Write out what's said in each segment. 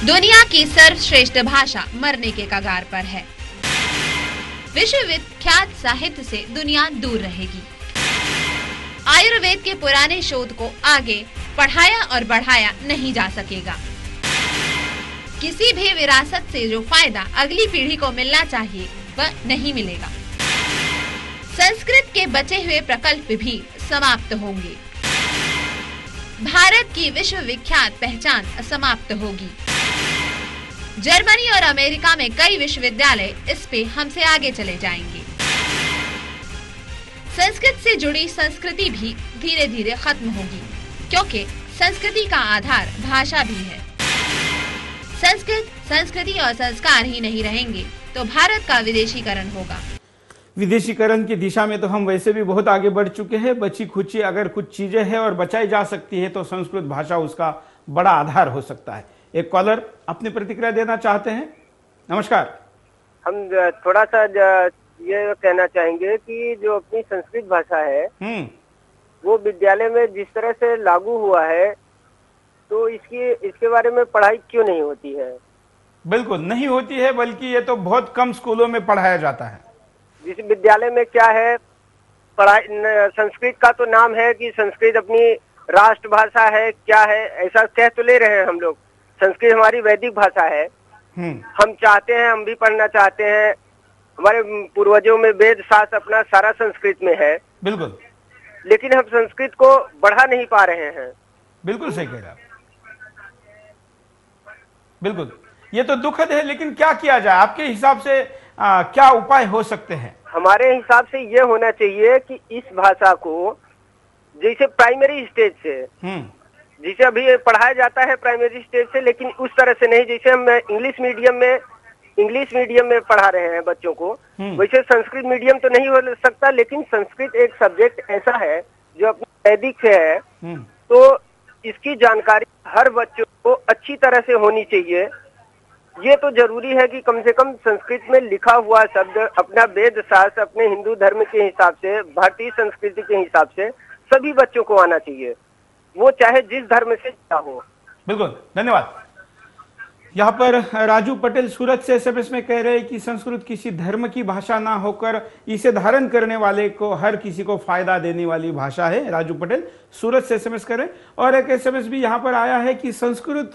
दुनिया की सर्वश्रेष्ठ भाषा मरने के कगार पर है। विश्वविख्यात साहित्य से दुनिया दूर रहेगी। आयुर्वेद के पुराने शोध को आगे पढ़ाया और बढ़ाया नहीं जा सकेगा। किसी भी विरासत से जो फायदा अगली पीढ़ी को मिलना चाहिए वह नहीं मिलेगा। संस्कृत के बचे हुए प्रकल्प भी समाप्त होंगे। भारत की विश्वविख्यात पहचान समाप्त होगी। जर्मनी और अमेरिका में कई विश्वविद्यालय इस पे हमसे आगे चले जाएंगे। संस्कृत से जुड़ी संस्कृति भी धीरे धीरे खत्म होगी, क्योंकि संस्कृति का आधार भाषा भी है। संस्कृति और संस्कार ही नहीं रहेंगे तो भारत का विदेशीकरण होगा। विदेशीकरण की दिशा में तो हम वैसे भी बहुत आगे बढ़ चुके हैं। बची खुची अगर कुछ चीजें हैं और बचाई जा सकती है तो संस्कृत भाषा उसका बड़ा आधार हो सकता है। एक कॉलर अपनी प्रतिक्रिया देना चाहते हैं। नमस्कार। हम थोड़ा सा ये कहना चाहेंगे कि जो अपनी संस्कृत भाषा है वो विद्यालय में जिस तरह से लागू हुआ है तो इसके बारे में पढ़ाई क्यों नहीं होती है? बिल्कुल नहीं होती है, बल्कि ये तो बहुत कम स्कूलों में पढ़ाया जाता है। जिस विद्यालय में क्या है, पढ़ाई संस्कृत का तो नाम है कि संस्कृत अपनी राष्ट्रभाषा है, क्या है ऐसा कह तो ले रहे हैं हम लोग। संस्कृत हमारी वैदिक भाषा है। हम चाहते हैं, हम भी पढ़ना चाहते हैं। हमारे पूर्वजों में वेद शास्त्र अपना सारा संस्कृत में है। बिल्कुल। लेकिन हम संस्कृत को बढ़ा नहीं पा रहे हैं। बिल्कुल सही कह रहे हैं। बिल्कुल, ये तो दुखद है, लेकिन क्या किया जाए आपके हिसाब से? क्या उपाय हो सकते हैं? हमारे हिसाब से ये होना चाहिए कि इस भाषा को जैसे प्राइमरी स्टेज से जिसे अभी पढ़ाया जाता है प्राइमरी स्टेज से, लेकिन उस तरह से नहीं जैसे हम इंग्लिश मीडियम में पढ़ा रहे हैं बच्चों को, वैसे संस्कृत मीडियम तो नहीं हो सकता। लेकिन संस्कृत एक सब्जेक्ट ऐसा है जो अपनी वैदिक से है, तो इसकी जानकारी हर बच्चों को अच्छी तरह से होनी चाहिए। ये तो जरूरी है कि कम से कम संस्कृत में लिखा हुआ शब्द अपना वेद शास्त्र अपने हिंदू धर्म के हिसाब से, भारतीय संस्कृति के हिसाब से सभी बच्चों को आना चाहिए, वो चाहे जिस धर्म से हो। बिल्कुल, धन्यवाद। यहाँ पर राजू पटेल सूरत से एसएमएस में कह रहे हैं कि संस्कृत किसी धर्म की भाषा ना होकर इसे धारण करने वाले को, हर किसी को फायदा देने वाली भाषा है। राजू पटेल सूरत से एसएमएस करें। और एक एसएमएस भी यहाँ पर आया है कि संस्कृत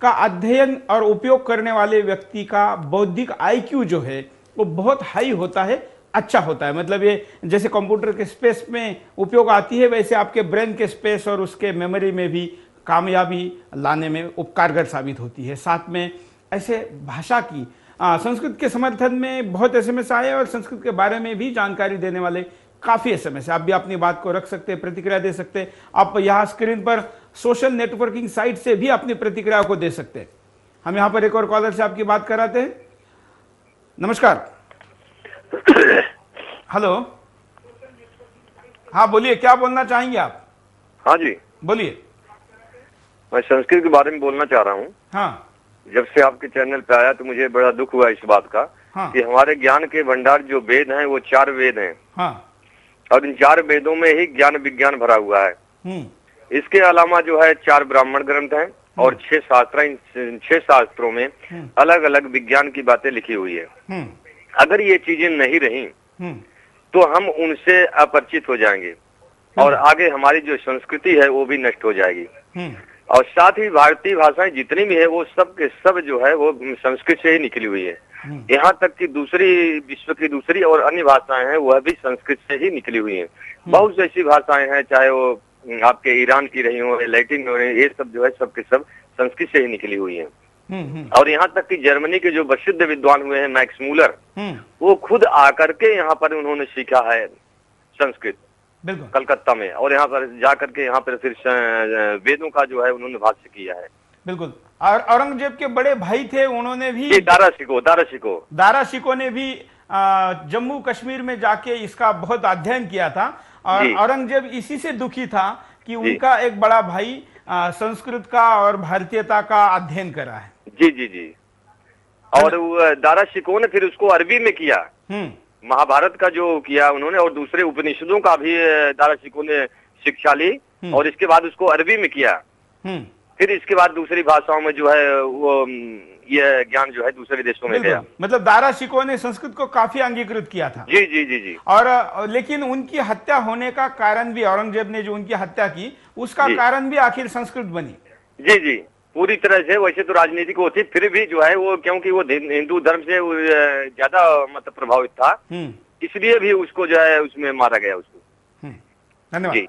का अध्ययन और उपयोग करने वाले व्यक्ति का बौद्धिक आईक्यू जो है वो बहुत हाई होता है, अच्छा होता है। मतलब ये जैसे कंप्यूटर के स्पेस में उपयोग आती है, वैसे आपके ब्रेन के स्पेस और उसके मेमोरी में भी कामयाबी लाने में उपकारगर साबित होती है। साथ में ऐसे भाषा की संस्कृत के समर्थन में बहुत एसएमएस आए और संस्कृत के बारे में भी जानकारी देने वाले काफी एसएमएस है। आप भी अपनी बात को रख सकते हैं, प्रतिक्रिया दे सकते हैं। आप यहाँ स्क्रीन पर सोशल नेटवर्किंग साइट से भी अपनी प्रतिक्रिया को दे सकते हैं। हम यहाँ पर एक और कॉलर से आपकी बात कराते हैं। नमस्कार। हेलो, हाँ बोलिए, क्या बोलना चाहेंगे आप? हाँ जी बोलिए। मैं संस्कृत के बारे में बोलना चाह रहा हूँ। हाँ। जब से आपके चैनल पे आया तो मुझे बड़ा दुख हुआ इस बात का कि हमारे ज्ञान के भंडार जो वेद हैं वो 4 वेद हैं। हाँ। और इन 4 वेदों में ही ज्ञान विज्ञान भरा हुआ है। इसके अलावा जो है 4 ब्राह्मण ग्रंथ हैं और 6 शास्त्र। इन 6 शास्त्रों में अलग अलग विज्ञान की बातें लिखी हुई है। अगर ये चीजें नहीं रही तो हम उनसे अपरिचित हो जाएंगे और आगे हमारी जो संस्कृति है वो भी नष्ट हो जाएगी। और साथ ही भारतीय भाषाएं जितनी भी है वो सब के सब जो है वो संस्कृत से ही निकली हुई है। यहाँ तक कि विश्व की दूसरी और अन्य भाषाएं हैं वह भी संस्कृत से ही निकली हुई हैं। बहुत सी ऐसी भाषाएं हैं, चाहे वो आपके ईरान की रही हो, लैटिन हो रही, ये सब जो है सब के सब संस्कृत से ही निकली हुई है। और यहाँ तक कि जर्मनी के जो प्रसिद्ध विद्वान हुए हैं मैक्स मूलर, वो खुद आकर के यहाँ पर उन्होंने सीखा है संस्कृत कलकत्ता में, और यहाँ पर जाकर के यहाँ पर फिर वेदों का जो है उन्होंने भाष्य किया है। बिल्कुल। और औरंगजेब के बड़े भाई थे, उन्होंने भी दारा शिको ने भी जम्मू कश्मीर में जाके इसका बहुत अध्ययन किया था। और औरंगजेब इसी से दुखी था कि उनका एक बड़ा भाई संस्कृत का और भारतीयता का अध्ययन करा है। जी जी जी। और दारा शिको ने फिर उसको अरबी में किया, महाभारत का जो किया उन्होंने, और दूसरे उपनिषदों का भी दारा शिको ने शिक्षा ली और इसके बाद उसको अरबी में किया। फिर इसके बाद दूसरी भाषाओं में जो है वो ये ज्ञान जो है दूसरे देशों में गया। मतलब दारा शिकोह ने संस्कृत को काफी अंगीकृत किया था। जी जी जी जी। और लेकिन उनकी हत्या होने का कारण भी, औरंगजेब ने जो उनकी हत्या की उसका कारण भी आखिर संस्कृत बनी। जी जी, पूरी तरह से। वैसे तो राजनीतिक वो थी, फिर भी जो है वो, क्योंकि वो हिंदू धर्म से ज्यादा मतलब प्रभावित था, इसलिए भी उसको जो है उसमें मारा गया उसको। धन्यवाद।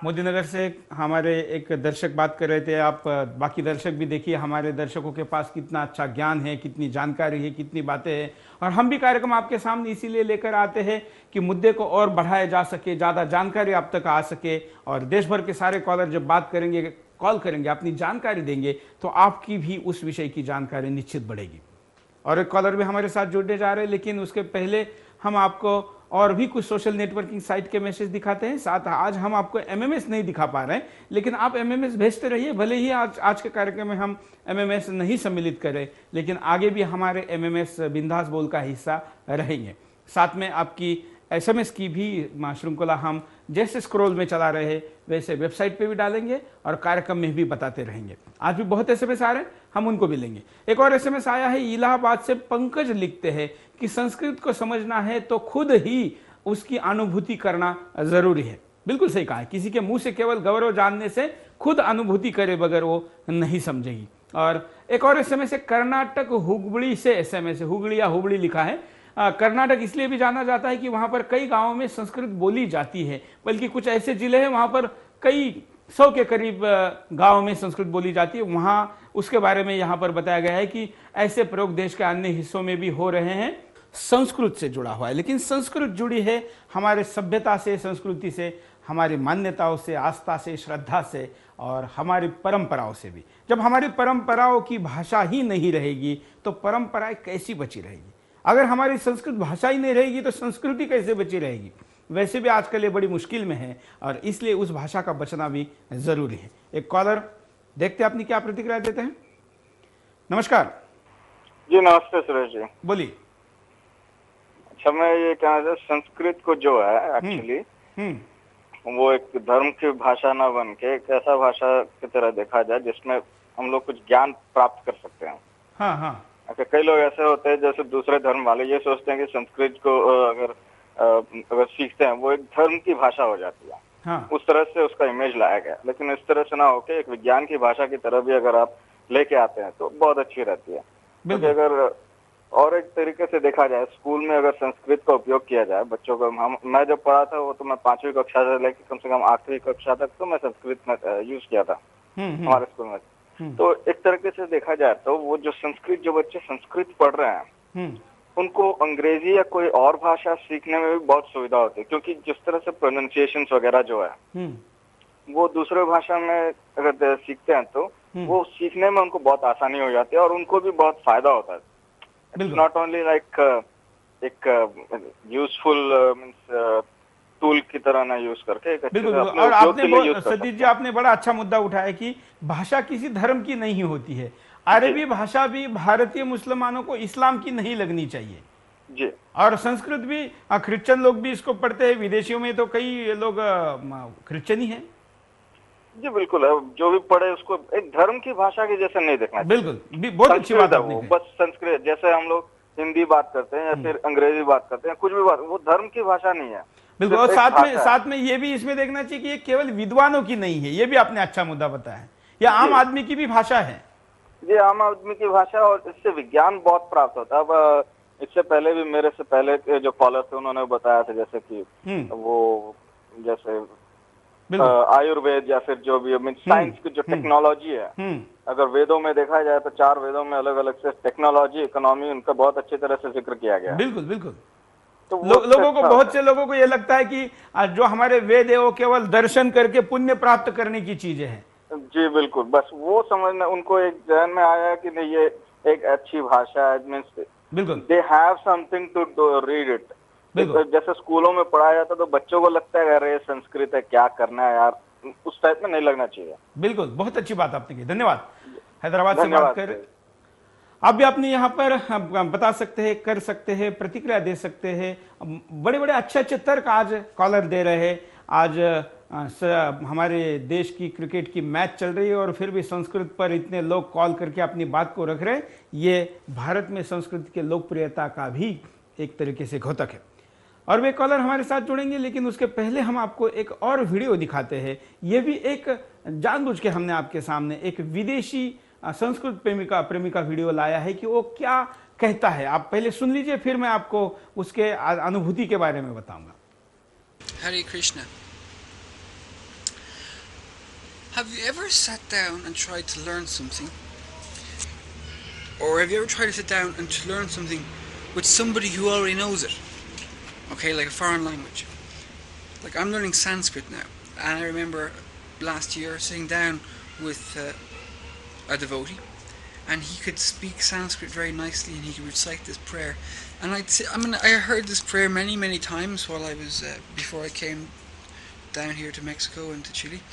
मोदी नगर से हमारे एक दर्शक बात कर रहे थे। आप बाकी दर्शक भी देखिए, हमारे दर्शकों के पास कितना अच्छा ज्ञान है, कितनी जानकारी है, कितनी बातें हैं। और हम भी कार्यक्रम आपके सामने इसीलिए लेकर आते हैं कि मुद्दे को और बढ़ाया जा सके, ज्यादा जानकारी आप तक आ सके। और देश भर के सारे कॉलर जब बात करेंगे, कॉल करेंगे, अपनी जानकारी देंगे, तो आपकी भी उस विषय की जानकारी निश्चित बढ़ेगी। और एक कॉलर भी हमारे साथ जुड़ने जा रहे हैं, लेकिन उसके पहले हम आपको और भी कुछ सोशल नेटवर्किंग साइट के मैसेज दिखाते हैं। साथ आज हम आपको एमएमएस नहीं दिखा पा रहे हैं, लेकिन आप एमएमएस भेजते रहिए। भले ही आज के कार्यक्रम में हम एमएमएस नहीं सम्मिलित करें, लेकिन आगे भी हमारे एमएमएस बिंदास बोल का हिस्सा रहेंगे। साथ में आपकी एसएमएस की भी श्रृंखला हम जैसे स्क्रॉल में चला रहे वैसे वेबसाइट पे भी डालेंगे और कार्यक्रम में भी बताते रहेंगे। आज भी बहुत एसएमएस आ रहे हैं, हम उनको भी लेंगे। एक और एसएमएस आया है इलाहाबाद से। पंकज लिखते हैं कि संस्कृत को समझना है तो खुद ही उसकी अनुभूति करना जरूरी है। बिल्कुल सही कहा है, किसी के मुंह से केवल गौरव जानने से खुद अनुभूति करे बगैर वो नहीं समझेगी। और एक और एसएमएस है कर्नाटक हुगली से। एसएमएस है हुगली या हुबली लिखा है। कर्नाटक इसलिए भी जाना जाता है कि वहां पर कई गांवों में संस्कृत बोली जाती है, बल्कि कुछ ऐसे जिले हैं वहां पर कई 100 के करीब गांवों में संस्कृत बोली जाती है। वहां उसके बारे में यहां पर बताया गया है कि ऐसे प्रयोग देश के अन्य हिस्सों में भी हो रहे हैं। संस्कृत से जुड़ा हुआ है, लेकिन संस्कृत जुड़ी है हमारे सभ्यता से, संस्कृति से, हमारी मान्यताओं से, आस्था से, श्रद्धा से और हमारी परंपराओं से भी। जब हमारी परंपराओं की भाषा ही नहीं रहेगी तो परंपराएं कैसी बची रहेगी? अगर हमारी संस्कृत भाषा ही नहीं रहेगी तो संस्कृति कैसे बची रहेगी? वैसे भी आजकल ये बड़ी मुश्किल में है और इसलिए उस भाषा का बचना भी जरूरी है। एक कॉलर, देखते हैं अपनी क्या प्रतिक्रिया देते हैं। नमस्कार जी। नमस्ते सुरेश जी, बोलिए। अच्छा, मैं ये कहना चाहता, संस्कृत को जो है एक्चुअली वो एक धर्म की भाषा ना बन के एक ऐसा भाषा की तरह देखा जाए जिसमें हम लोग कुछ ज्ञान प्राप्त कर सकते हैं। हाँ हाँ। अच्छा, कई लोग ऐसे होते हैं जैसे दूसरे धर्म वाले ये सोचते हैं कि संस्कृत को अगर सीखते हैं वो एक धर्म की भाषा हो जाती है। हाँ। उस तरह से उसका इमेज लाया गया, लेकिन इस तरह से ना होके एक विज्ञान की भाषा की तरह भी अगर आप लेके आते हैं तो बहुत अच्छी रहती है। क्योंकि अगर और एक तरीके से देखा जाए, स्कूल में अगर संस्कृत का उपयोग किया जाए बच्चों को, मैं जब पढ़ा था वो तो मैं 5वीं कक्षा से लेकर कम से कम 8वीं कक्षा तक तो मैं संस्कृत में यूज किया था हमारे स्कूल में। तो एक तरीके से देखा जाए तो वो जो बच्चे संस्कृत पढ़ रहे हैं उनको अंग्रेजी या कोई और भाषा सीखने में भी बहुत सुविधा होती है, क्योंकि जिस तरह से प्रोनाउंसिएशन वगैरह जो है वो दूसरे भाषा में अगर सीखते हैं तो वो सीखने में उनको बहुत आसानी हो जाती है और उनको भी बहुत फायदा होता है। नॉट ओनली लाइक एक यूजफुल मीन्स टूल की तरह ना यूज करके। बिल्कुल। और आपने सतीश जी, आपने बड़ा अच्छा मुद्दा उठाया कि भाषा किसी धर्म की नहीं होती है। अरबी भाषा भी भारतीय मुसलमानों को इस्लाम की नहीं लगनी चाहिए जी। और संस्कृत भी क्रिश्चियन लोग भी इसको पढ़ते हैं। विदेशियों में तो कई लोग क्रिश्चियन ही हैं जी। बिल्कुल, जो भी पढ़े उसको एक धर्म की भाषा की जैसे नहीं देखना। बिल्कुल, बहुत अच्छी बात है वो। बस संस्कृत जैसे हम लोग हिंदी बात करते हैं या फिर अंग्रेजी बात करते हैं, कुछ भी बात, वो धर्म की भाषा नहीं है। बिल्कुल। और साथ में ये भी इसमें देखना चाहिए कि ये केवल विद्वानों की नहीं है। ये भी आपने अच्छा मुद्दा बताया है, ये आम आदमी की भी भाषा है। ये आम आदमी की भाषा और इससे विज्ञान बहुत प्राप्त होता है। अब इससे पहले भी मेरे से पहले के जो कॉलर थे उन्होंने बताया था जैसे कि वो जैसे आयुर्वेद या फिर जो भी साइंस की जो टेक्नोलॉजी है, अगर वेदों में देखा जाए तो 4 वेदों में अलग अलग से टेक्नोलॉजी, इकोनॉमी, उनका बहुत अच्छी तरह से जिक्र किया गया। बिल्कुल बिल्कुल। तो लोगों को, बहुत से लोगों को ये लगता है कि जो हमारे वेद है वो केवल दर्शन करके पुण्य प्राप्त करने की चीजें हैं। जी बिल्कुल, बस वो समझना उनको एक ध्यान में आया कि नहीं ये एक अच्छी भाषा है, मींस बिल्कुल they have something to read it. जैसे स्कूलों में पढ़ाया जाता तो बच्चों को लगता है अरे संस्कृत है क्या करना है यार, उस टाइप में नहीं लगना चाहिए। बिल्कुल, बहुत अच्छी बात आपने की, धन्यवाद। हैदराबाद से बात कर, आप भी अपने यहाँ पर बता सकते हैं, कर सकते हैं, प्रतिक्रिया दे सकते हैं। बड़े बड़े अच्छे तर्क आज कॉलर दे रहे हैं। आज हमारे देश की क्रिकेट की मैच चल रही है और फिर भी संस्कृत पर इतने लोग कॉल करके अपनी बात को रख रहे हैं, ये भारत में संस्कृत के लोकप्रियता का भी एक तरीके से घोतक है। और वे कॉलर हमारे साथ जुड़ेंगे, लेकिन उसके पहले हम आपको एक और वीडियो दिखाते हैं। ये भी एक जानबूझ के हमने आपके सामने एक विदेशी संस्कृत प्रेमिका वीडियो लाया है कि वो क्या कहता है। आप पहले सुन लीजिए, फिर मैं आपको उसके अनुभूति के बारे में बताऊंगा। हरे Krishna. Have you ever sat down and tried to learn something? Or have you ever tried to sit down and to learn something with somebody who already knows it? Okay, like a foreign language. Like I'm learning Sanskrit now, and I remember last year sitting down with a devotee, and he could speak Sanskrit very nicely, and he could recite this prayer. And I heard this prayer many times while I was before I came down here to Mexico and to Chile.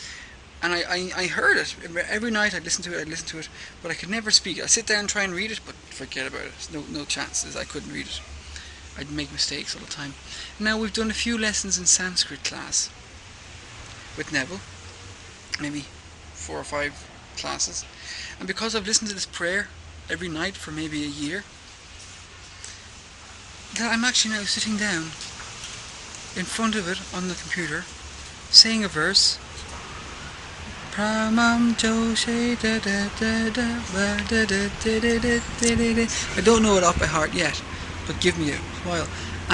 And I heard it every night. I'd listen to it, but I could never speak it. I'd sit down and try and read it, but forget about it. No chances. I couldn't read it. I'd make mistakes all the time. Now we've done a few lessons in Sanskrit class with Neville, maybe 4 or 5 classes, and because I've listened to this prayer every night for maybe a year, that I'm actually now sitting down in front of it on the computer, saying a verse. Pramam Joshe da da da da da da da da da. I don't know it off by heart yet, but give me a while.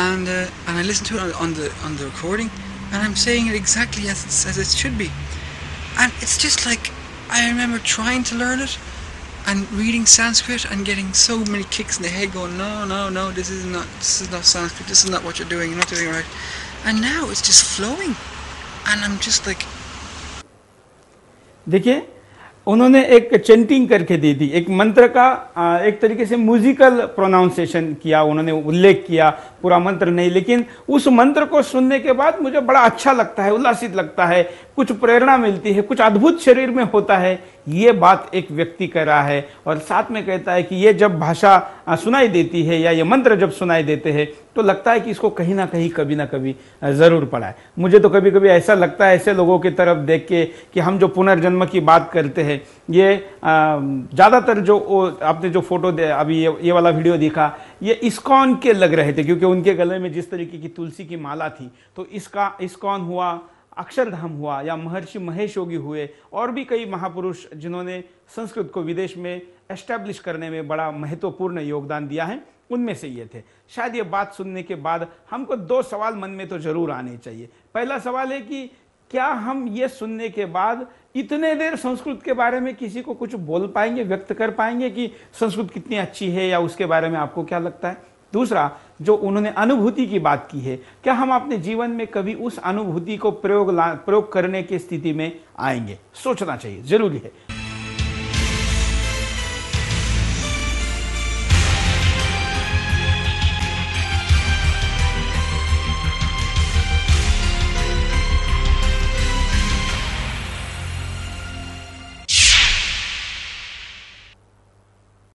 And I listen to it on the recording, and I'm saying it exactly as it should be. And it's just like I remember trying to learn it and reading Sanskrit and getting so many kicks in the head, going no, this is not Sanskrit. This is not what you're doing. You're not doing it right. And now it's just flowing, and I'm just like. देखिए, उन्होंने एक chanting करके दी थी, एक मंत्र का एक तरीके से म्यूजिकल प्रोनाउंसिएशन किया, उन्होंने उल्लेख किया, पूरा मंत्र नहीं, लेकिन उस मंत्र को सुनने के बाद मुझे बड़ा अच्छा लगता है, उल्लासित लगता है, कुछ प्रेरणा मिलती है, कुछ अद्भुत शरीर में होता है। ये बात एक व्यक्ति कह रहा है और साथ में कहता है कि ये जब भाषा सुनाई देती है या ये मंत्र जब सुनाई देते हैं तो लगता है कि इसको कहीं ना कहीं कभी ना कभी जरूर पढ़ा है। मुझे तो कभी कभी ऐसा लगता है ऐसे लोगों की तरफ देख के कि हम जो पुनर्जन्म की बात करते हैं, ये ज्यादातर जो आपने जो फोटो अभी ये वाला वीडियो देखा, ये इस्कॉन के लग रहे थे, क्योंकि उनके गले में जिस तरीके की तुलसी की माला थी। तो इसका इस्कॉन हुआ, अक्षरधाम हुआ, या महर्षि महेश योगी हुए, और भी कई महापुरुष जिन्होंने संस्कृत को विदेश में एस्टैब्लिश करने में बड़ा महत्वपूर्ण योगदान दिया है, उनमें से ये थे। शायद ये बात सुनने के बाद हमको 2 सवाल मन में तो जरूर आने चाहिए। पहला सवाल है कि क्या हम ये सुनने के बाद इतने देर संस्कृत के बारे में किसी को कुछ बोल पाएंगे, व्यक्त कर पाएंगे कि संस्कृत कितनी अच्छी है, या उसके बारे में आपको क्या लगता है? दूसरा, जो उन्होंने अनुभूति की बात की है, क्या हम अपने जीवन में कभी उस अनुभूति को प्रयोग करने की स्थिति में आएंगे? सोचना चाहिए, जरूरी है।